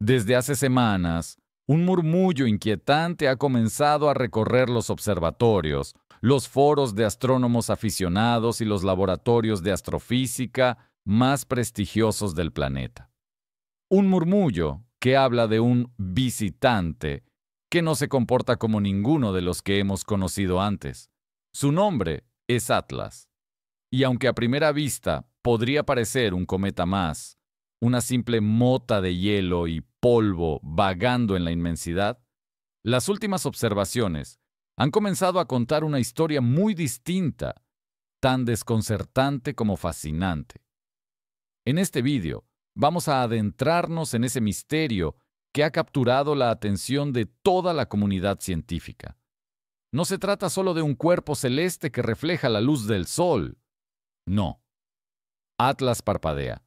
Desde hace semanas, un murmullo inquietante ha comenzado a recorrer los observatorios, los foros de astrónomos aficionados y los laboratorios de astrofísica más prestigiosos del planeta. Un murmullo que habla de un visitante que no se comporta como ninguno de los que hemos conocido antes. Su nombre es Atlas. Y aunque a primera vista podría parecer un cometa más, una simple mota de hielo y polvo vagando en la inmensidad, las últimas observaciones han comenzado a contar una historia muy distinta, tan desconcertante como fascinante. En este vídeo vamos a adentrarnos en ese misterio que ha capturado la atención de toda la comunidad científica. No se trata solo de un cuerpo celeste que refleja la luz del sol. No. Atlas parpadea,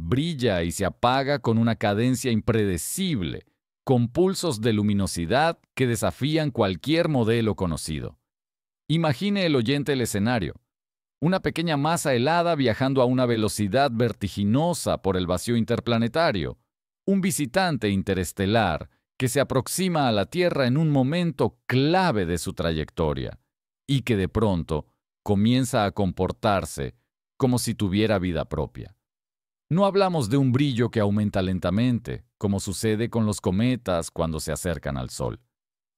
brilla y se apaga con una cadencia impredecible, con pulsos de luminosidad que desafían cualquier modelo conocido. Imagine el oyente el escenario. Una pequeña masa helada viajando a una velocidad vertiginosa por el vacío interplanetario. Un visitante interestelar que se aproxima a la Tierra en un momento clave de su trayectoria y que de pronto comienza a comportarse como si tuviera vida propia. No hablamos de un brillo que aumenta lentamente, como sucede con los cometas cuando se acercan al Sol.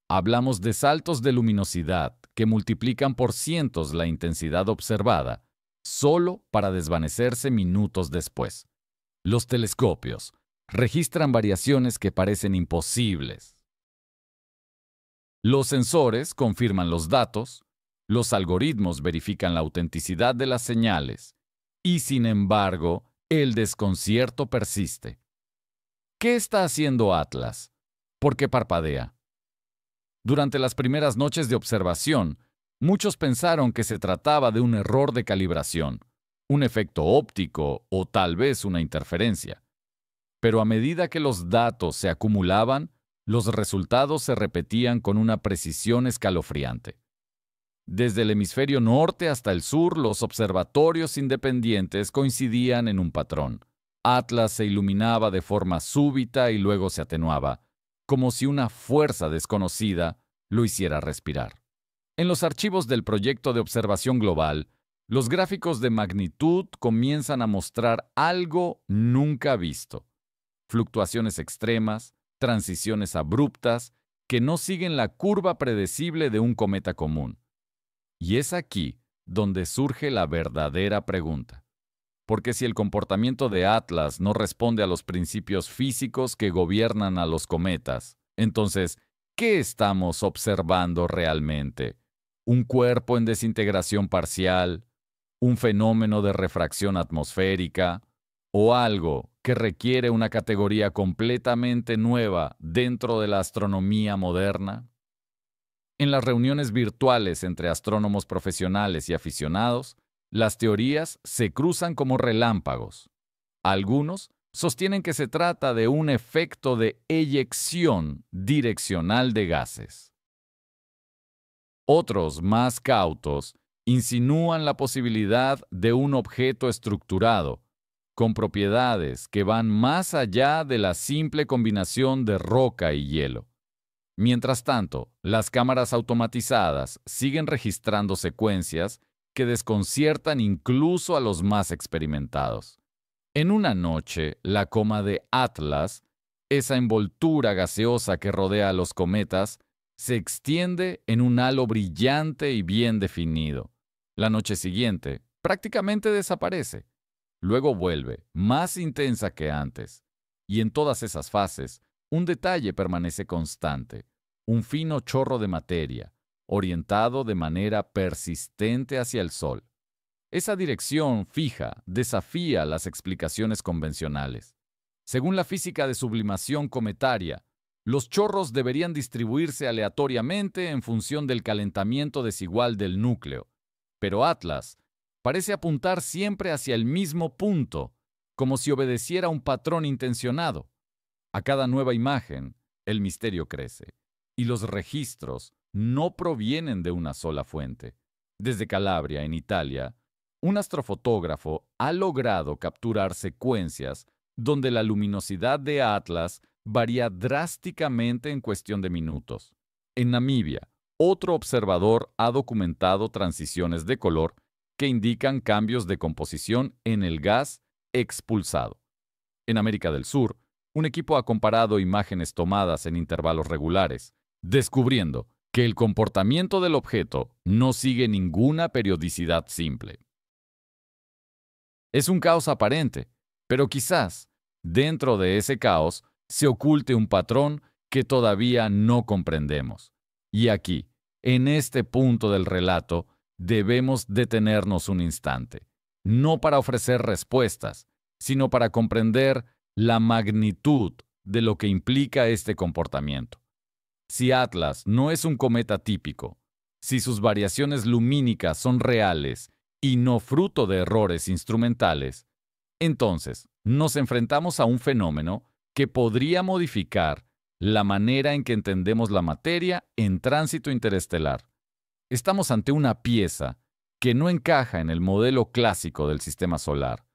Hablamos de saltos de luminosidad que multiplican por cientos la intensidad observada, solo para desvanecerse minutos después. Los telescopios registran variaciones que parecen imposibles. Los sensores confirman los datos, los algoritmos verifican la autenticidad de las señales, y sin embargo, el desconcierto persiste. ¿Qué está haciendo Atlas? ¿Por qué parpadea? Durante las primeras noches de observación, muchos pensaron que se trataba de un error de calibración, un efecto óptico o tal vez una interferencia. Pero a medida que los datos se acumulaban, los resultados se repetían con una precisión escalofriante. Desde el hemisferio norte hasta el sur, los observatorios independientes coincidían en un patrón. Atlas se iluminaba de forma súbita y luego se atenuaba, como si una fuerza desconocida lo hiciera respirar. En los archivos del proyecto de observación global, los gráficos de magnitud comienzan a mostrar algo nunca visto. Fluctuaciones extremas, transiciones abruptas, que no siguen la curva predecible de un cometa común. Y es aquí donde surge la verdadera pregunta. Porque si el comportamiento de Atlas no responde a los principios físicos que gobiernan a los cometas, entonces, ¿qué estamos observando realmente? ¿Un cuerpo en desintegración parcial? ¿Un fenómeno de refracción atmosférica? ¿O algo que requiere una categoría completamente nueva dentro de la astronomía moderna? En las reuniones virtuales entre astrónomos profesionales y aficionados, las teorías se cruzan como relámpagos. Algunos sostienen que se trata de un efecto de eyección direccional de gases. Otros, más cautos, insinúan la posibilidad de un objeto estructurado, con propiedades que van más allá de la simple combinación de roca y hielo. Mientras tanto, las cámaras automatizadas siguen registrando secuencias que desconciertan incluso a los más experimentados. En una noche, la coma de Atlas, esa envoltura gaseosa que rodea a los cometas, se extiende en un halo brillante y bien definido. La noche siguiente, prácticamente desaparece. Luego vuelve, más intensa que antes. Y en todas esas fases, un detalle permanece constante, un fino chorro de materia, orientado de manera persistente hacia el Sol. Esa dirección fija desafía las explicaciones convencionales. Según la física de sublimación cometaria, los chorros deberían distribuirse aleatoriamente en función del calentamiento desigual del núcleo, pero Atlas parece apuntar siempre hacia el mismo punto, como si obedeciera un patrón intencionado. A cada nueva imagen, el misterio crece, y los registros no provienen de una sola fuente. Desde Calabria, en Italia, un astrofotógrafo ha logrado capturar secuencias donde la luminosidad de Atlas varía drásticamente en cuestión de minutos. En Namibia, otro observador ha documentado transiciones de color que indican cambios de composición en el gas expulsado. En América del Sur, un equipo ha comparado imágenes tomadas en intervalos regulares, descubriendo que el comportamiento del objeto no sigue ninguna periodicidad simple. Es un caos aparente, pero quizás, dentro de ese caos, se oculte un patrón que todavía no comprendemos. Y aquí, en este punto del relato, debemos detenernos un instante, no para ofrecer respuestas, sino para comprender la magnitud de lo que implica este comportamiento. Si Atlas no es un cometa típico, si sus variaciones lumínicas son reales y no fruto de errores instrumentales, entonces nos enfrentamos a un fenómeno que podría modificar la manera en que entendemos la materia en tránsito interestelar. Estamos ante una pieza que no encaja en el modelo clásico del sistema solar,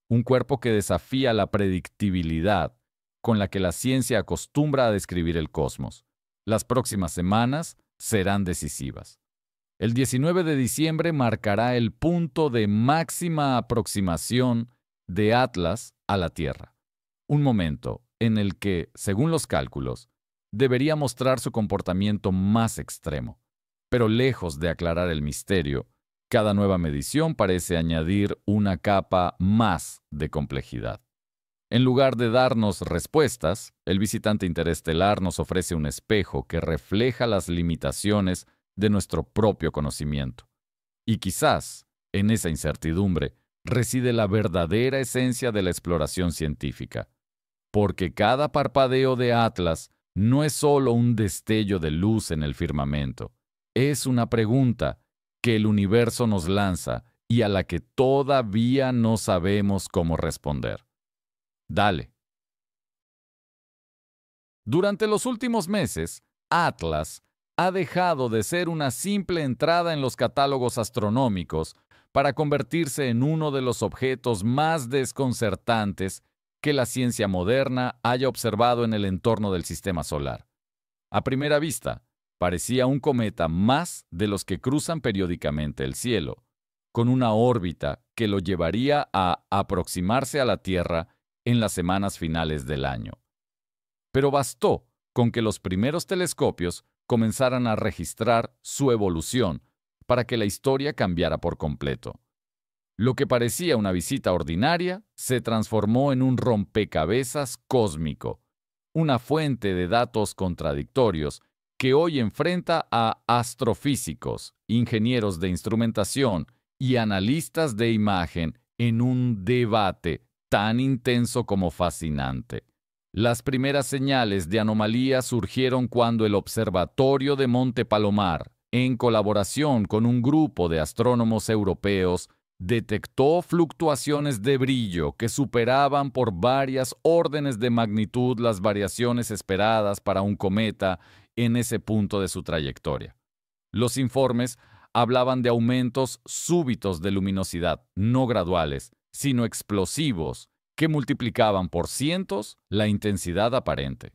un cuerpo que desafía la predictibilidad con la que la ciencia acostumbra a describir el cosmos. Las próximas semanas serán decisivas. El 19 de diciembre marcará el punto de máxima aproximación de Atlas a la Tierra, un momento en el que, según los cálculos, debería mostrar su comportamiento más extremo. Pero lejos de aclarar el misterio, cada nueva medición parece añadir una capa más de complejidad. En lugar de darnos respuestas, el visitante interestelar nos ofrece un espejo que refleja las limitaciones de nuestro propio conocimiento. Y quizás, en esa incertidumbre, reside la verdadera esencia de la exploración científica. Porque cada parpadeo de Atlas no es solo un destello de luz en el firmamento, es una pregunta que el universo nos lanza y a la que todavía no sabemos cómo responder. Dale. Durante los últimos meses, Atlas ha dejado de ser una simple entrada en los catálogos astronómicos para convertirse en uno de los objetos más desconcertantes que la ciencia moderna haya observado en el entorno del sistema solar. A primera vista, parecía un cometa más de los que cruzan periódicamente el cielo, con una órbita que lo llevaría a aproximarse a la Tierra en las semanas finales del año. Pero bastó con que los primeros telescopios comenzaran a registrar su evolución para que la historia cambiara por completo. Lo que parecía una visita ordinaria se transformó en un rompecabezas cósmico, una fuente de datos contradictorios que hoy enfrenta a astrofísicos, ingenieros de instrumentación y analistas de imagen en un debate tan intenso como fascinante. Las primeras señales de anomalía surgieron cuando el Observatorio de Monte Palomar, en colaboración con un grupo de astrónomos europeos, detectó fluctuaciones de brillo que superaban por varias órdenes de magnitud las variaciones esperadas para un cometa en ese punto de su trayectoria. Los informes hablaban de aumentos súbitos de luminosidad, no graduales, sino explosivos, que multiplicaban por cientos la intensidad aparente.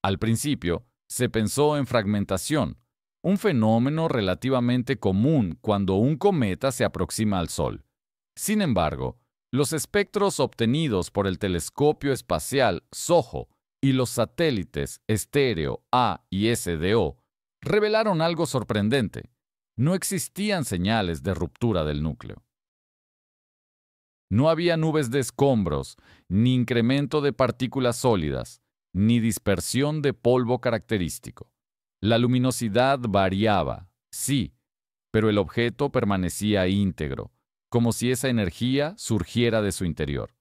Al principio, se pensó en fragmentación, un fenómeno relativamente común cuando un cometa se aproxima al Sol. Sin embargo, los espectros obtenidos por el telescopio espacial SOHO y los satélites estéreo A y SDO revelaron algo sorprendente. No existían señales de ruptura del núcleo. No había nubes de escombros, ni incremento de partículas sólidas, ni dispersión de polvo característico. La luminosidad variaba, sí, pero el objeto permanecía íntegro, como si esa energía surgiera de su interior.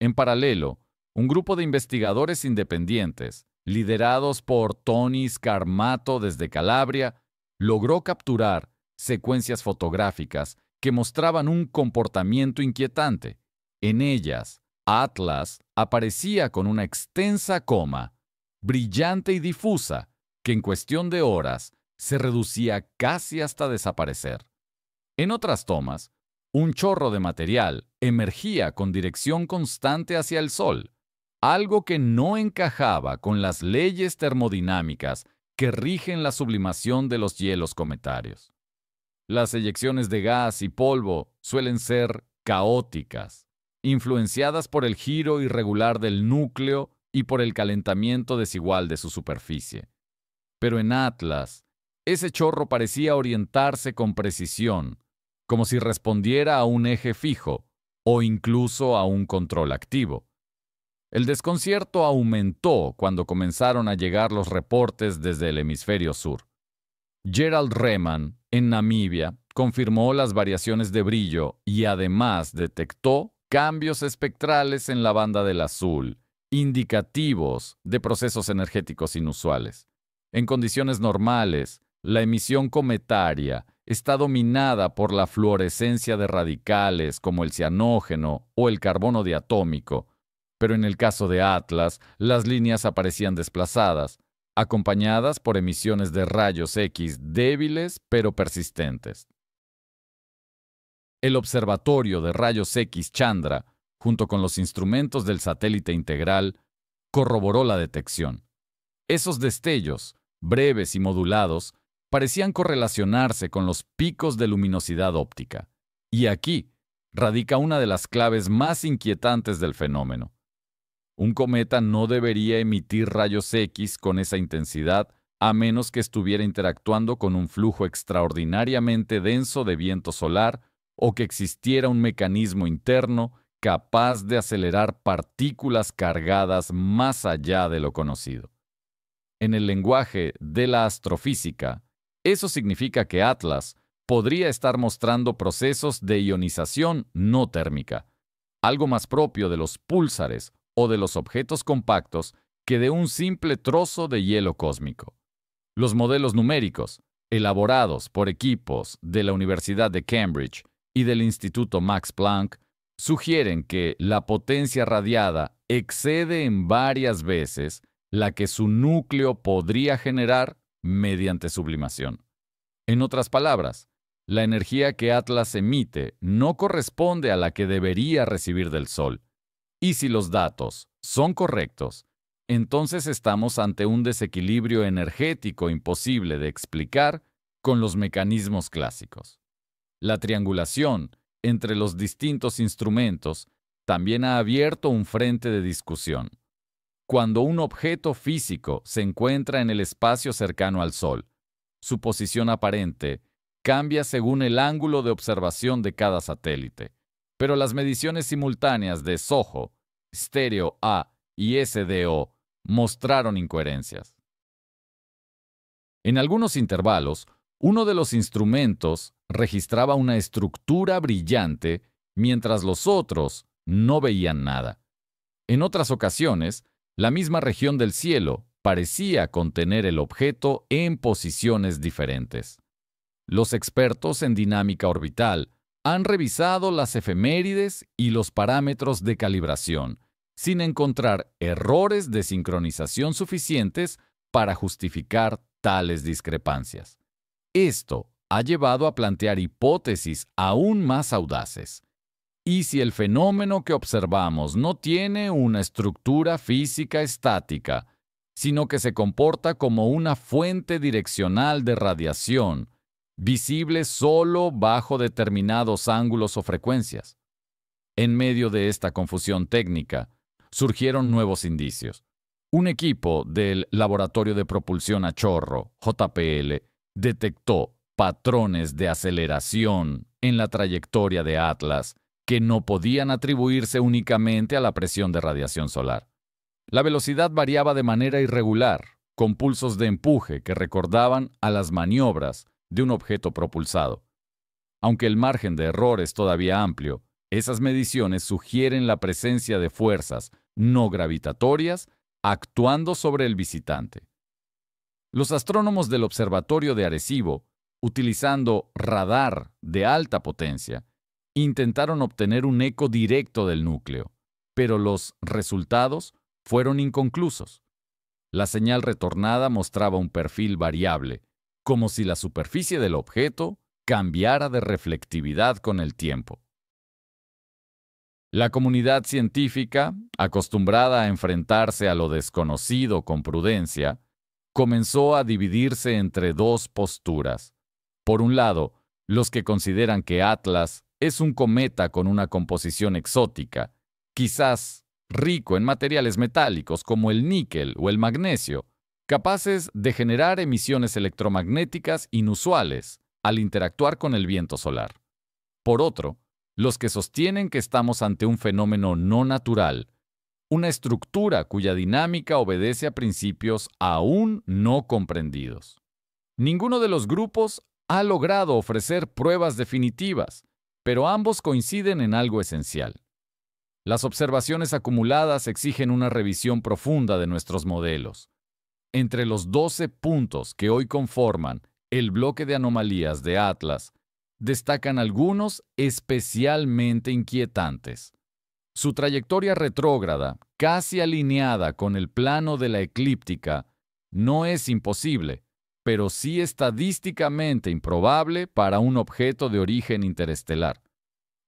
En paralelo, un grupo de investigadores independientes, liderados por Tony Scarmato desde Calabria, logró capturar secuencias fotográficas que mostraban un comportamiento inquietante. En ellas, Atlas aparecía con una extensa coma, brillante y difusa, que en cuestión de horas se reducía casi hasta desaparecer. En otras tomas, un chorro de material emergía con dirección constante hacia el Sol. algo que no encajaba con las leyes termodinámicas que rigen la sublimación de los hielos cometarios. Las eyecciones de gas y polvo suelen ser caóticas, influenciadas por el giro irregular del núcleo y por el calentamiento desigual de su superficie. Pero en Atlas, ese chorro parecía orientarse con precisión, como si respondiera a un eje fijo o incluso a un control activo. El desconcierto aumentó cuando comenzaron a llegar los reportes desde el hemisferio sur. Gerald Rehman, en Namibia, confirmó las variaciones de brillo y además detectó cambios espectrales en la banda del azul, indicativos de procesos energéticos inusuales. En condiciones normales, la emisión cometaria está dominada por la fluorescencia de radicales como el cianógeno o el carbono diatómico, pero en el caso de Atlas, las líneas aparecían desplazadas, acompañadas por emisiones de rayos X débiles pero persistentes. El Observatorio de Rayos X Chandra, junto con los instrumentos del satélite integral, corroboró la detección. Esos destellos, breves y modulados, parecían correlacionarse con los picos de luminosidad óptica. Y aquí radica una de las claves más inquietantes del fenómeno. Un cometa no debería emitir rayos X con esa intensidad a menos que estuviera interactuando con un flujo extraordinariamente denso de viento solar o que existiera un mecanismo interno capaz de acelerar partículas cargadas más allá de lo conocido. En el lenguaje de la astrofísica, eso significa que Atlas podría estar mostrando procesos de ionización no térmica, algo más propio de los púlsares o de los objetos compactos que de un simple trozo de hielo cósmico. Los modelos numéricos, elaborados por equipos de la Universidad de Cambridge y del Instituto Max Planck, sugieren que la potencia radiada excede en varias veces la que su núcleo podría generar mediante sublimación. En otras palabras, la energía que Atlas emite no corresponde a la que debería recibir del Sol. Y si los datos son correctos, entonces estamos ante un desequilibrio energético imposible de explicar con los mecanismos clásicos. La triangulación entre los distintos instrumentos también ha abierto un frente de discusión. Cuando un objeto físico se encuentra en el espacio cercano al Sol, su posición aparente cambia según el ángulo de observación de cada satélite. Pero las mediciones simultáneas de SOHO, Stereo A y SDO mostraron incoherencias. En algunos intervalos, uno de los instrumentos registraba una estructura brillante, mientras los otros no veían nada. En otras ocasiones, la misma región del cielo parecía contener el objeto en posiciones diferentes. Los expertos en dinámica orbital han revisado las efemérides y los parámetros de calibración, sin encontrar errores de sincronización suficientes para justificar tales discrepancias. Esto ha llevado a plantear hipótesis aún más audaces. ¿Y si el fenómeno que observamos no tiene una estructura física estática, sino que se comporta como una fuente direccional de radiación, visible solo bajo determinados ángulos o frecuencias? En medio de esta confusión técnica, surgieron nuevos indicios. Un equipo del Laboratorio de Propulsión a Chorro, JPL, detectó patrones de aceleración en la trayectoria de Atlas que no podían atribuirse únicamente a la presión de radiación solar. La velocidad variaba de manera irregular, con pulsos de empuje que recordaban a las maniobras de un objeto propulsado. Aunque el margen de error es todavía amplio, esas mediciones sugieren la presencia de fuerzas no gravitatorias actuando sobre el visitante. Los astrónomos del Observatorio de Arecibo, utilizando radar de alta potencia, intentaron obtener un eco directo del núcleo, pero los resultados fueron inconclusos. La señal retornada mostraba un perfil variable, como si la superficie del objeto cambiara de reflectividad con el tiempo. La comunidad científica, acostumbrada a enfrentarse a lo desconocido con prudencia, comenzó a dividirse entre dos posturas. Por un lado, los que consideran que Atlas es un cometa con una composición exótica, quizás rico en materiales metálicos como el níquel o el magnesio, capaces de generar emisiones electromagnéticas inusuales al interactuar con el viento solar. Por otro, los que sostienen que estamos ante un fenómeno no natural, una estructura cuya dinámica obedece a principios aún no comprendidos. Ninguno de los grupos ha logrado ofrecer pruebas definitivas, pero ambos coinciden en algo esencial. Las observaciones acumuladas exigen una revisión profunda de nuestros modelos. Entre los 12 puntos que hoy conforman el bloque de anomalías de Atlas, destacan algunos especialmente inquietantes. Su trayectoria retrógrada, casi alineada con el plano de la eclíptica, no es imposible, pero sí estadísticamente improbable para un objeto de origen interestelar.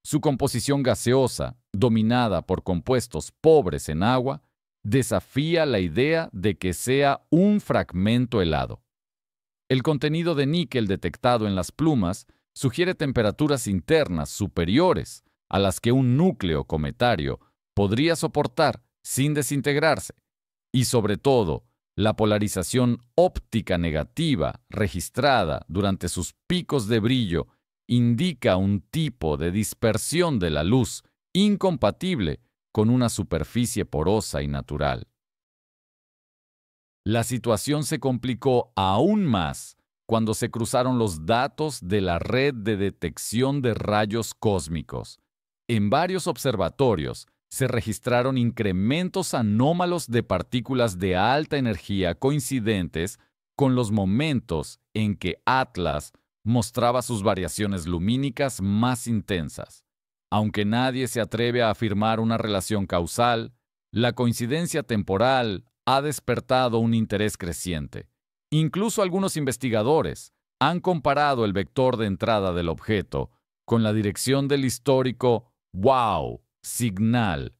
Su composición gaseosa, dominada por compuestos pobres en agua, desafía la idea de que sea un fragmento helado. El contenido de níquel detectado en las plumas sugiere temperaturas internas superiores a las que un núcleo cometario podría soportar sin desintegrarse, y sobre todo, la polarización óptica negativa registrada durante sus picos de brillo indica un tipo de dispersión de la luz incompatible con una superficie porosa y natural. La situación se complicó aún más cuando se cruzaron los datos de la red de detección de rayos cósmicos. En varios observatorios se registraron incrementos anómalos de partículas de alta energía coincidentes con los momentos en que Atlas mostraba sus variaciones lumínicas más intensas. Aunque nadie se atreve a afirmar una relación causal, la coincidencia temporal ha despertado un interés creciente. Incluso algunos investigadores han comparado el vector de entrada del objeto con la dirección del histórico WOW Signal,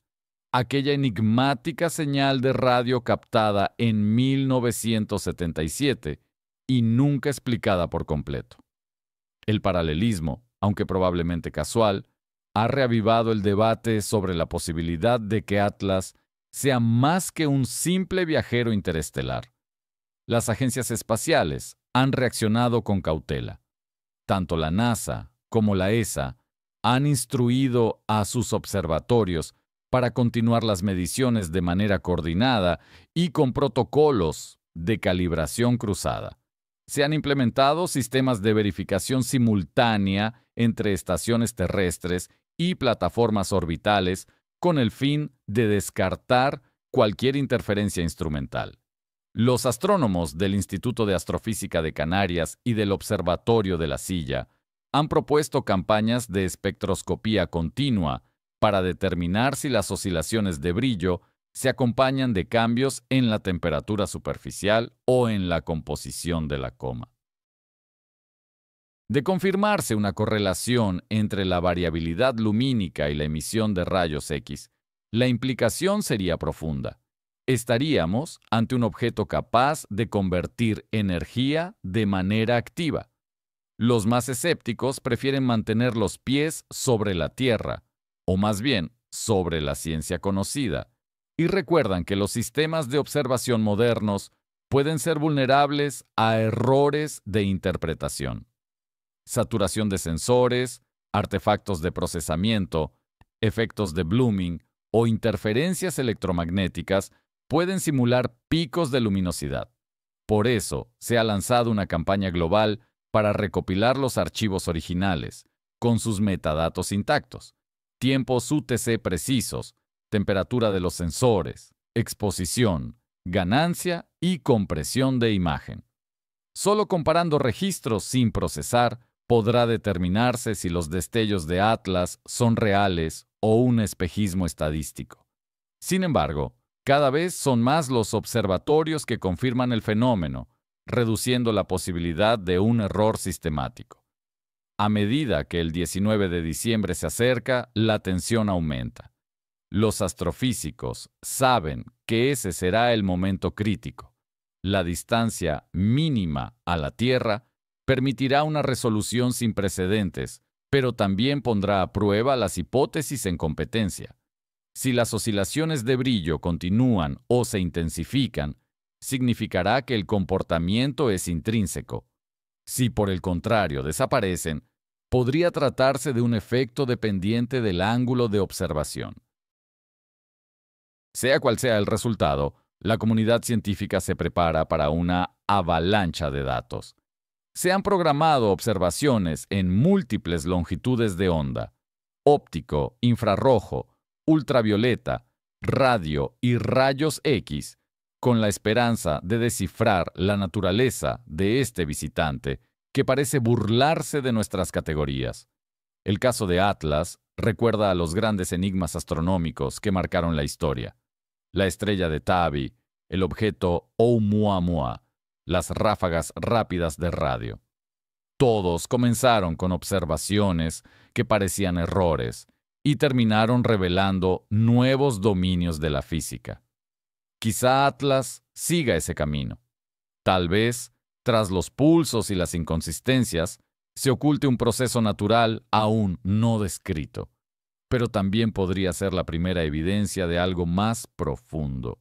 aquella enigmática señal de radio captada en 1977 y nunca explicada por completo. El paralelismo, aunque probablemente casual, ha reavivado el debate sobre la posibilidad de que Atlas sea más que un simple viajero interestelar. Las agencias espaciales han reaccionado con cautela. Tanto la NASA como la ESA han instruido a sus observatorios para continuar las mediciones de manera coordinada y con protocolos de calibración cruzada. Se han implementado sistemas de verificación simultánea entre estaciones terrestres y plataformas orbitales con el fin de descartar cualquier interferencia instrumental. Los astrónomos del Instituto de Astrofísica de Canarias y del Observatorio de la Silla han propuesto campañas de espectroscopía continua para determinar si las oscilaciones de brillo se acompañan de cambios en la temperatura superficial o en la composición de la coma. De confirmarse una correlación entre la variabilidad lumínica y la emisión de rayos X, la implicación sería profunda. Estaríamos ante un objeto capaz de convertir energía de manera activa. Los más escépticos prefieren mantener los pies sobre la Tierra, o más bien, sobre la ciencia conocida, y recuerdan que los sistemas de observación modernos pueden ser vulnerables a errores de interpretación. Saturación de sensores, artefactos de procesamiento, efectos de blooming o interferencias electromagnéticas pueden simular picos de luminosidad. Por eso, se ha lanzado una campaña global para recopilar los archivos originales, con sus metadatos intactos, tiempos UTC precisos, temperatura de los sensores, exposición, ganancia y compresión de imagen. Solo comparando registros sin procesar, podrá determinarse si los destellos de Atlas son reales o un espejismo estadístico. Sin embargo, cada vez son más los observatorios que confirman el fenómeno, reduciendo la posibilidad de un error sistemático. A medida que el 19 de diciembre se acerca, la tensión aumenta. Los astrofísicos saben que ese será el momento crítico. La distancia mínima a la Tierra permitirá una resolución sin precedentes, pero también pondrá a prueba las hipótesis en competencia. Si las oscilaciones de brillo continúan o se intensifican, significará que el comportamiento es intrínseco. Si por el contrario desaparecen, podría tratarse de un efecto dependiente del ángulo de observación. Sea cual sea el resultado, la comunidad científica se prepara para una avalancha de datos. Se han programado observaciones en múltiples longitudes de onda: óptico, infrarrojo, ultravioleta, radio y rayos X, con la esperanza de descifrar la naturaleza de este visitante que parece burlarse de nuestras categorías. El caso de Atlas recuerda a los grandes enigmas astronómicos que marcaron la historia: la estrella de Tabi, el objeto Oumuamua, las ráfagas rápidas de radio. Todos comenzaron con observaciones que parecían errores y terminaron revelando nuevos dominios de la física. Quizá Atlas siga ese camino. Tal vez, tras los pulsos y las inconsistencias, se oculte un proceso natural aún no descrito, pero también podría ser la primera evidencia de algo más profundo,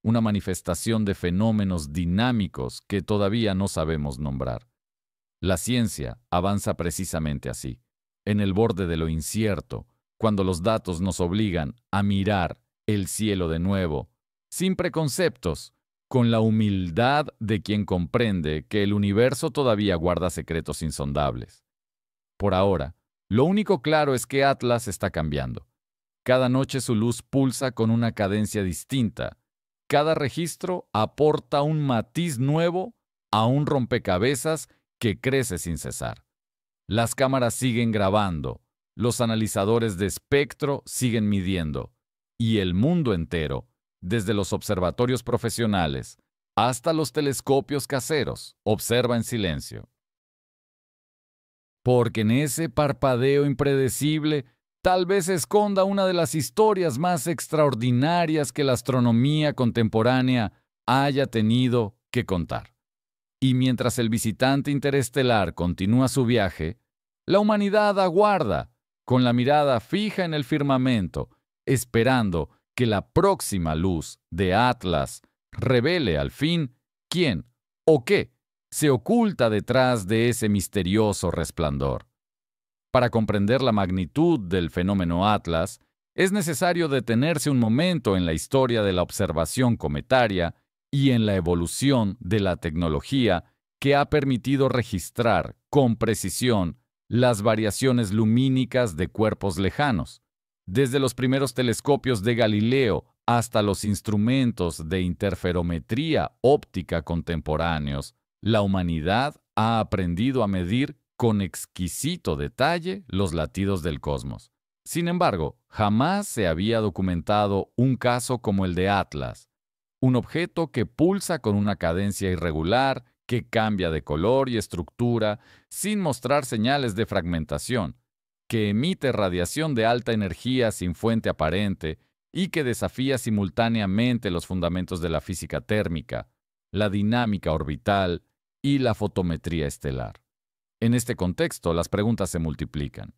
una manifestación de fenómenos dinámicos que todavía no sabemos nombrar. La ciencia avanza precisamente así, en el borde de lo incierto, cuando los datos nos obligan a mirar el cielo de nuevo, sin preconceptos, con la humildad de quien comprende que el universo todavía guarda secretos insondables. Por ahora, lo único claro es que Atlas está cambiando. Cada noche su luz pulsa con una cadencia distinta. Cada registro aporta un matiz nuevo a un rompecabezas que crece sin cesar. Las cámaras siguen grabando, los analizadores de espectro siguen midiendo, y el mundo entero, desde los observatorios profesionales hasta los telescopios caseros, observa en silencio. Porque en ese parpadeo impredecible tal vez se esconda una de las historias más extraordinarias que la astronomía contemporánea haya tenido que contar. Y mientras el visitante interestelar continúa su viaje, la humanidad aguarda, con la mirada fija en el firmamento, esperando que la próxima luz de Atlas revele al fin quién o qué se oculta detrás de ese misterioso resplandor. Para comprender la magnitud del fenómeno Atlas, es necesario detenerse un momento en la historia de la observación cometaria y en la evolución de la tecnología que ha permitido registrar con precisión las variaciones lumínicas de cuerpos lejanos. Desde los primeros telescopios de Galileo hasta los instrumentos de interferometría óptica contemporáneos, la humanidad ha aprendido a medir con exquisito detalle los latidos del cosmos. Sin embargo, jamás se había documentado un caso como el de Atlas, un objeto que pulsa con una cadencia irregular, que cambia de color y estructura sin mostrar señales de fragmentación, que emite radiación de alta energía sin fuente aparente y que desafía simultáneamente los fundamentos de la física térmica, la dinámica orbital y la fotometría estelar. En este contexto, las preguntas se multiplican.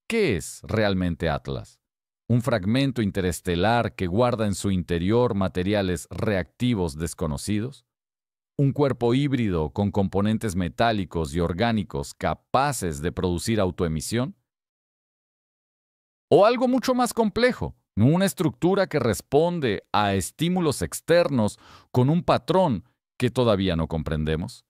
¿Qué es realmente Atlas? ¿Un fragmento interestelar que guarda en su interior materiales reactivos desconocidos? ¿Un cuerpo híbrido con componentes metálicos y orgánicos capaces de producir autoemisión? ¿O algo mucho más complejo? Una estructura que responde a estímulos externos con un patrón que todavía no comprendemos.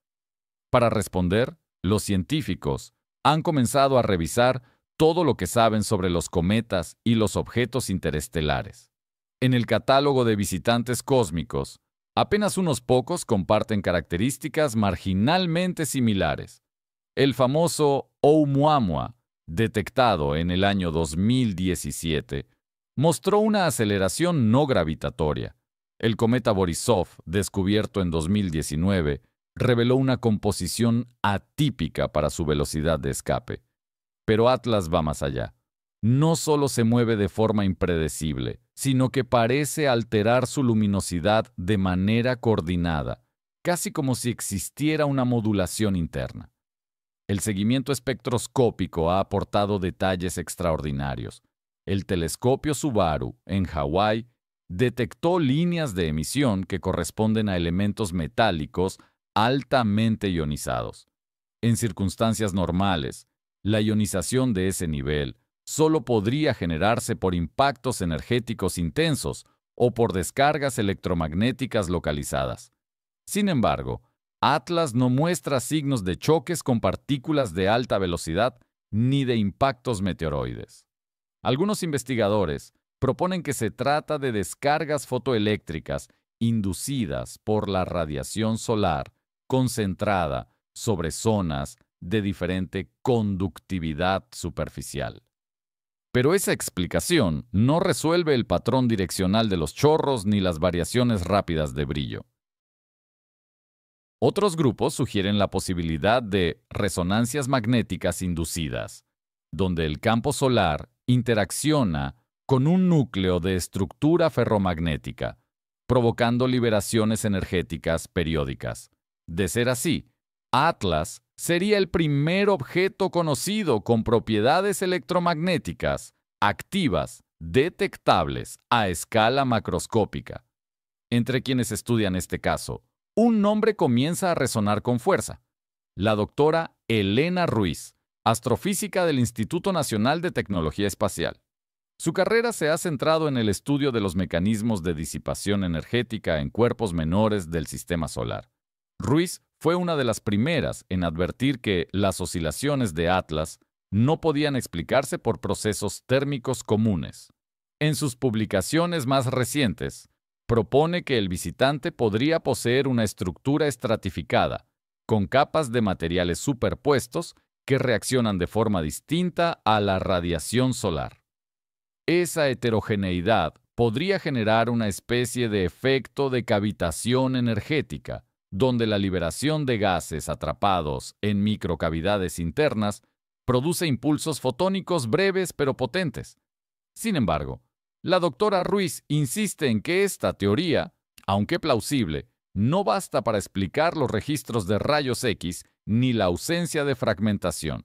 Para responder, los científicos han comenzado a revisar todo lo que saben sobre los cometas y los objetos interestelares. En el catálogo de visitantes cósmicos, apenas unos pocos comparten características marginalmente similares. El famoso Oumuamua, detectado en el año 2017, mostró una aceleración no gravitatoria. El cometa Borisov, descubierto en 2019, reveló una composición atípica para su velocidad de escape. Pero Atlas va más allá. No solo se mueve de forma impredecible, sino que parece alterar su luminosidad de manera coordinada, casi como si existiera una modulación interna. El seguimiento espectroscópico ha aportado detalles extraordinarios. El telescopio Subaru, en Hawái, detectó líneas de emisión que corresponden a elementos metálicos altamente ionizados. En circunstancias normales, la ionización de ese nivel solo podría generarse por impactos energéticos intensos o por descargas electromagnéticas localizadas. Sin embargo, Atlas no muestra signos de choques con partículas de alta velocidad ni de impactos meteoroides. Algunos investigadores proponen que se trata de descargas fotoeléctricas inducidas por la radiación solar concentrada sobre zonas de diferente conductividad superficial. Pero esa explicación no resuelve el patrón direccional de los chorros ni las variaciones rápidas de brillo. Otros grupos sugieren la posibilidad de resonancias magnéticas inducidas, donde el campo solar interacciona con un núcleo de estructura ferromagnética, provocando liberaciones energéticas periódicas. De ser así, Atlas sería el primer objeto conocido con propiedades electromagnéticas activas detectables a escala macroscópica. Entre quienes estudian este caso, un nombre comienza a resonar con fuerza: la doctora Elena Ruiz, astrofísica del Instituto Nacional de Tecnología Espacial. Su carrera se ha centrado en el estudio de los mecanismos de disipación energética en cuerpos menores del sistema solar. Ruiz fue una de las primeras en advertir que las oscilaciones de Atlas no podían explicarse por procesos térmicos comunes. En sus publicaciones más recientes, propone que el visitante podría poseer una estructura estratificada, con capas de materiales superpuestos que reaccionan de forma distinta a la radiación solar. Esa heterogeneidad podría generar una especie de efecto de cavitación energética, donde la liberación de gases atrapados en microcavidades internas produce impulsos fotónicos breves pero potentes. Sin embargo, la doctora Ruiz insiste en que esta teoría, aunque plausible, no basta para explicar los registros de rayos X ni la ausencia de fragmentación.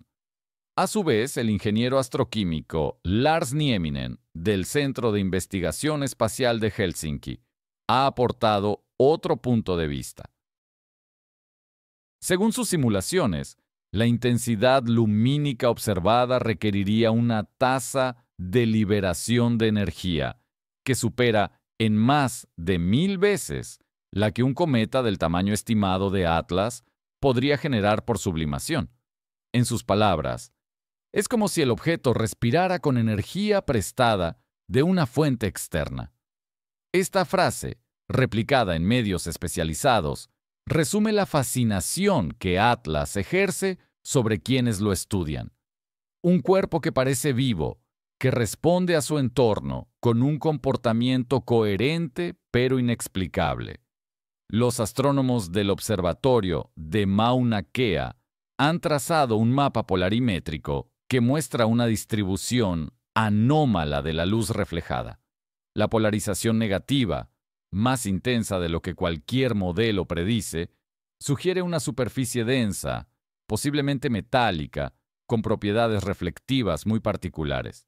A su vez, el ingeniero astroquímico Lars Nieminen, del Centro de Investigación Espacial de Helsinki, ha aportado otro punto de vista. Según sus simulaciones, la intensidad lumínica observada requeriría una tasa de liberación de energía que supera en más de 1000 veces la que un cometa del tamaño estimado de Atlas podría generar por sublimación. En sus palabras, es como si el objeto respirara con energía prestada de una fuente externa. Esta frase, replicada en medios especializados, resume la fascinación que Atlas ejerce sobre quienes lo estudian. Un cuerpo que parece vivo, que responde a su entorno con un comportamiento coherente pero inexplicable. Los astrónomos del observatorio de Mauna Kea han trazado un mapa polarimétrico que muestra una distribución anómala de la luz reflejada. La polarización negativa, más intensa de lo que cualquier modelo predice, sugiere una superficie densa, posiblemente metálica, con propiedades reflectivas muy particulares.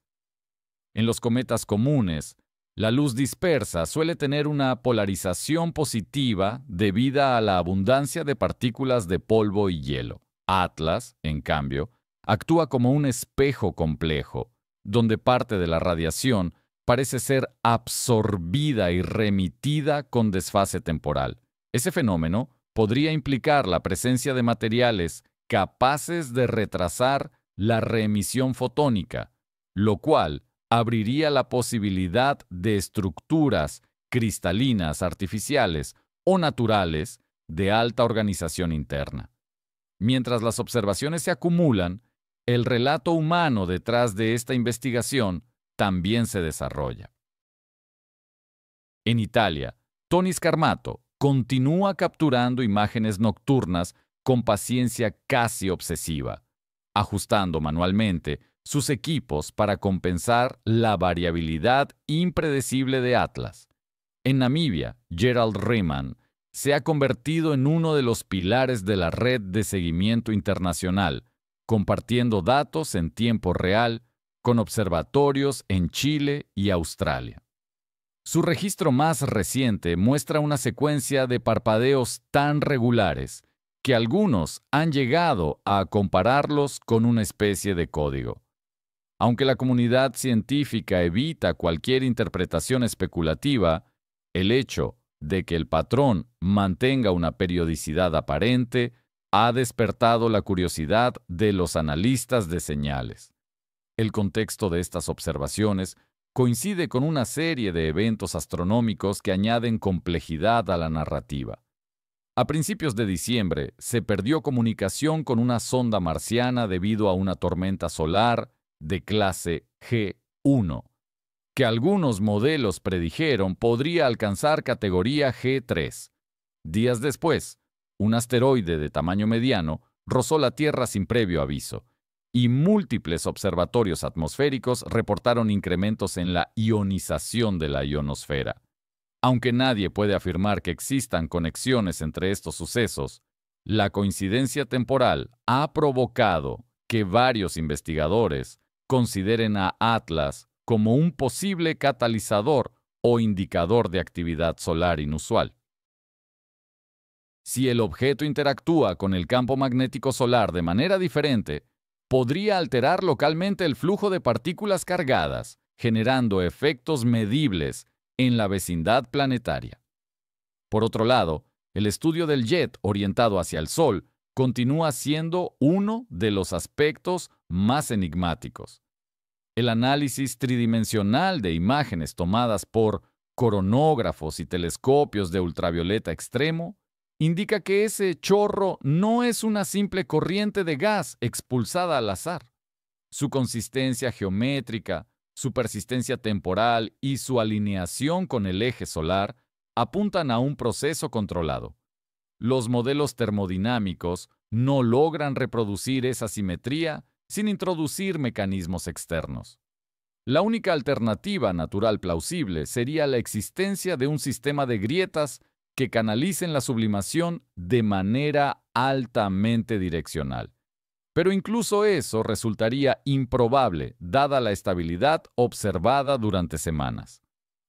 En los cometas comunes, la luz dispersa suele tener una polarización positiva debida a la abundancia de partículas de polvo y hielo. Atlas, en cambio, actúa como un espejo complejo, donde parte de la radiación parece ser absorbida y remitida con desfase temporal. Ese fenómeno podría implicar la presencia de materiales capaces de retrasar la reemisión fotónica, lo cual abriría la posibilidad de estructuras cristalinas artificiales o naturales de alta organización interna. Mientras las observaciones se acumulan, el relato humano detrás de esta investigación también se desarrolla. En Italia, Tony Scarmato continúa capturando imágenes nocturnas con paciencia casi obsesiva, ajustando manualmente sus equipos para compensar la variabilidad impredecible de Atlas. En Namibia, Gerald Riemann se ha convertido en uno de los pilares de la red de seguimiento internacional, compartiendo datos en tiempo real con observatorios en Chile y Australia. Su registro más reciente muestra una secuencia de parpadeos tan regulares que algunos han llegado a compararlos con una especie de código. Aunque la comunidad científica evita cualquier interpretación especulativa, el hecho de que el patrón mantenga una periodicidad aparente ha despertado la curiosidad de los analistas de señales. El contexto de estas observaciones coincide con una serie de eventos astronómicos que añaden complejidad a la narrativa. A principios de diciembre se perdió comunicación con una sonda marciana debido a una tormenta solar de clase G1, que algunos modelos predijeron podría alcanzar categoría G3. Días después, un asteroide de tamaño mediano rozó la Tierra sin previo aviso, y múltiples observatorios atmosféricos reportaron incrementos en la ionización de la ionosfera. Aunque nadie puede afirmar que existan conexiones entre estos sucesos, la coincidencia temporal ha provocado que varios investigadores consideren a Atlas como un posible catalizador o indicador de actividad solar inusual. Si el objeto interactúa con el campo magnético solar de manera diferente, podría alterar localmente el flujo de partículas cargadas, generando efectos medibles en la vecindad planetaria. Por otro lado, el estudio del jet orientado hacia el Sol continúa siendo uno de los aspectos más enigmáticos. El análisis tridimensional de imágenes tomadas por coronógrafos y telescopios de ultravioleta extremo indica que ese chorro no es una simple corriente de gas expulsada al azar. Su consistencia geométrica, su persistencia temporal y su alineación con el eje solar apuntan a un proceso controlado. Los modelos termodinámicos no logran reproducir esa simetría sin introducir mecanismos externos. La única alternativa natural plausible sería la existencia de un sistema de grietas que canalicen la sublimación de manera altamente direccional. Pero incluso eso resultaría improbable, dada la estabilidad observada durante semanas.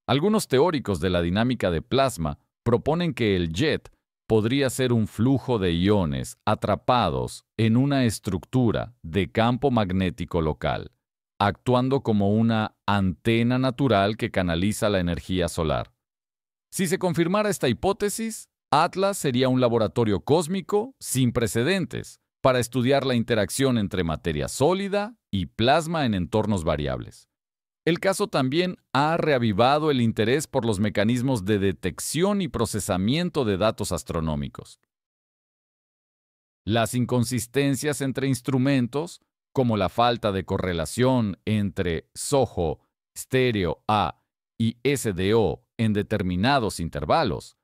Algunos teóricos de la dinámica de plasma proponen que el jet podría ser un flujo de iones atrapados en una estructura de campo magnético local, actuando como una antena natural que canaliza la energía solar. Si se confirmara esta hipótesis, Atlas sería un laboratorio cósmico sin precedentes para estudiar la interacción entre materia sólida y plasma en entornos variables. El caso también ha reavivado el interés por los mecanismos de detección y procesamiento de datos astronómicos. Las inconsistencias entre instrumentos, como la falta de correlación entre SOHO, estéreo A y SDO en determinados intervalos,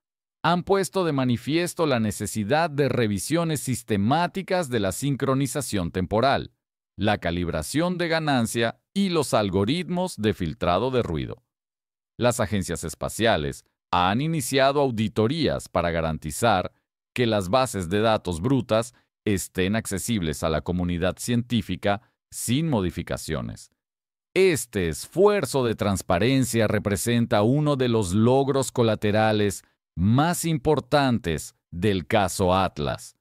han puesto de manifiesto la necesidad de revisiones sistemáticas de la sincronización temporal, la calibración de ganancia y los algoritmos de filtrado de ruido. Las agencias espaciales han iniciado auditorías para garantizar que las bases de datos brutas estén accesibles a la comunidad científica sin modificaciones. Este esfuerzo de transparencia representa uno de los logros colaterales más importantes del caso Atlas,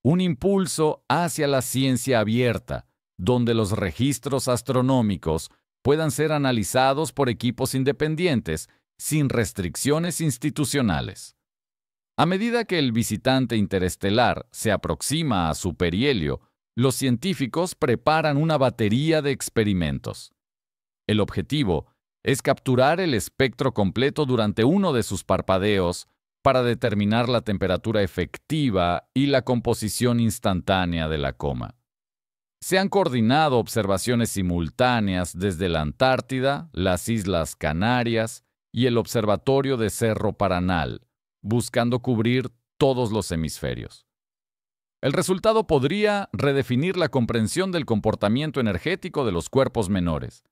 un impulso hacia la ciencia abierta, donde los registros astronómicos puedan ser analizados por equipos independientes sin restricciones institucionales. A medida que el visitante interestelar se aproxima a su perihelio, los científicos preparan una batería de experimentos. El objetivo es capturar el espectro completo durante uno de sus parpadeos para determinar la temperatura efectiva y la composición instantánea de la coma. Se han coordinado observaciones simultáneas desde la Antártida, las Islas Canarias y el Observatorio de Cerro Paranal, buscando cubrir todos los hemisferios. El resultado podría redefinir la comprensión del comportamiento energético de los cuerpos menores.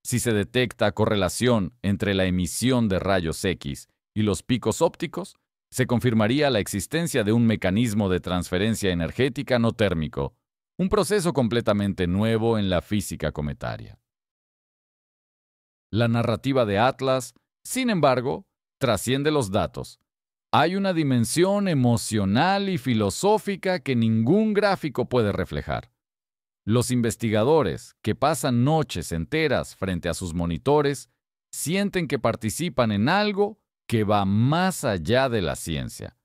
Si se detecta correlación entre la emisión de rayos X y los picos ópticos, se confirmaría la existencia de un mecanismo de transferencia energética no térmico, un proceso completamente nuevo en la física cometaria. La narrativa de Atlas, sin embargo, trasciende los datos. Hay una dimensión emocional y filosófica que ningún gráfico puede reflejar. Los investigadores, que pasan noches enteras frente a sus monitores, sienten que participan en algo que va más allá de la ciencia.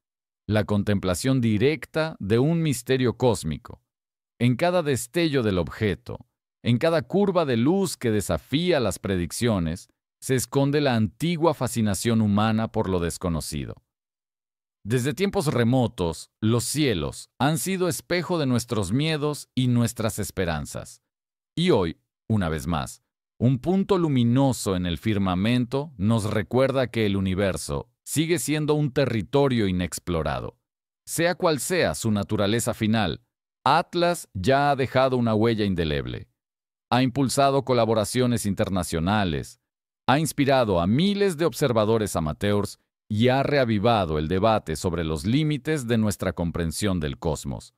La contemplación directa de un misterio cósmico. En cada destello del objeto, en cada curva de luz que desafía las predicciones, se esconde la antigua fascinación humana por lo desconocido. Desde tiempos remotos, los cielos han sido espejo de nuestros miedos y nuestras esperanzas. Y hoy, una vez más, un punto luminoso en el firmamento nos recuerda que el universo sigue siendo un territorio inexplorado. Sea cual sea su naturaleza final, Atlas ya ha dejado una huella indeleble. Ha impulsado colaboraciones internacionales, ha inspirado a miles de observadores amateurs y ha reavivado el debate sobre los límites de nuestra comprensión del cosmos.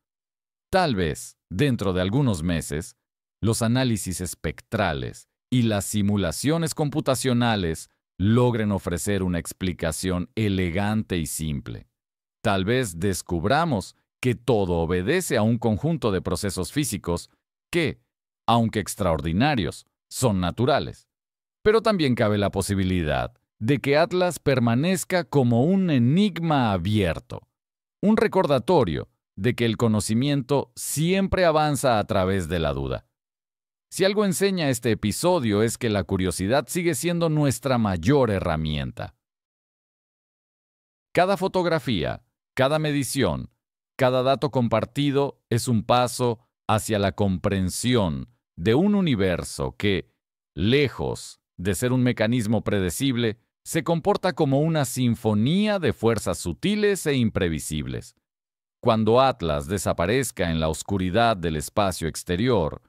Tal vez, dentro de algunos meses, los análisis espectrales y las simulaciones computacionales logren ofrecer una explicación elegante y simple. Tal vez descubramos que todo obedece a un conjunto de procesos físicos que, aunque extraordinarios, son naturales. Pero también cabe la posibilidad de que Atlas permanezca como un enigma abierto, un recordatorio de que el conocimiento siempre avanza a través de la duda. Si algo enseña este episodio es que la curiosidad sigue siendo nuestra mayor herramienta. Cada fotografía, cada medición, cada dato compartido es un paso hacia la comprensión de un universo que, lejos de ser un mecanismo predecible, se comporta como una sinfonía de fuerzas sutiles e imprevisibles. Cuando Atlas desaparezca en la oscuridad del espacio exterior,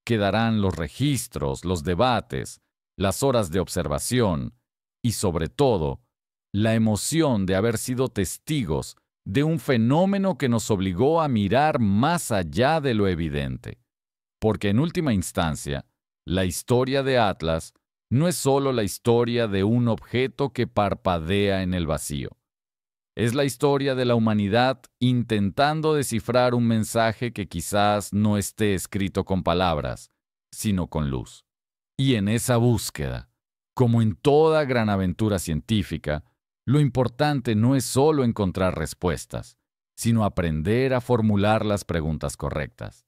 quedarán los registros, los debates, las horas de observación y, sobre todo, la emoción de haber sido testigos de un fenómeno que nos obligó a mirar más allá de lo evidente. Porque en última instancia, la historia de Atlas no es solo la historia de un objeto que parpadea en el vacío. Es la historia de la humanidad intentando descifrar un mensaje que quizás no esté escrito con palabras, sino con luz. Y en esa búsqueda, como en toda gran aventura científica, lo importante no es solo encontrar respuestas, sino aprender a formular las preguntas correctas.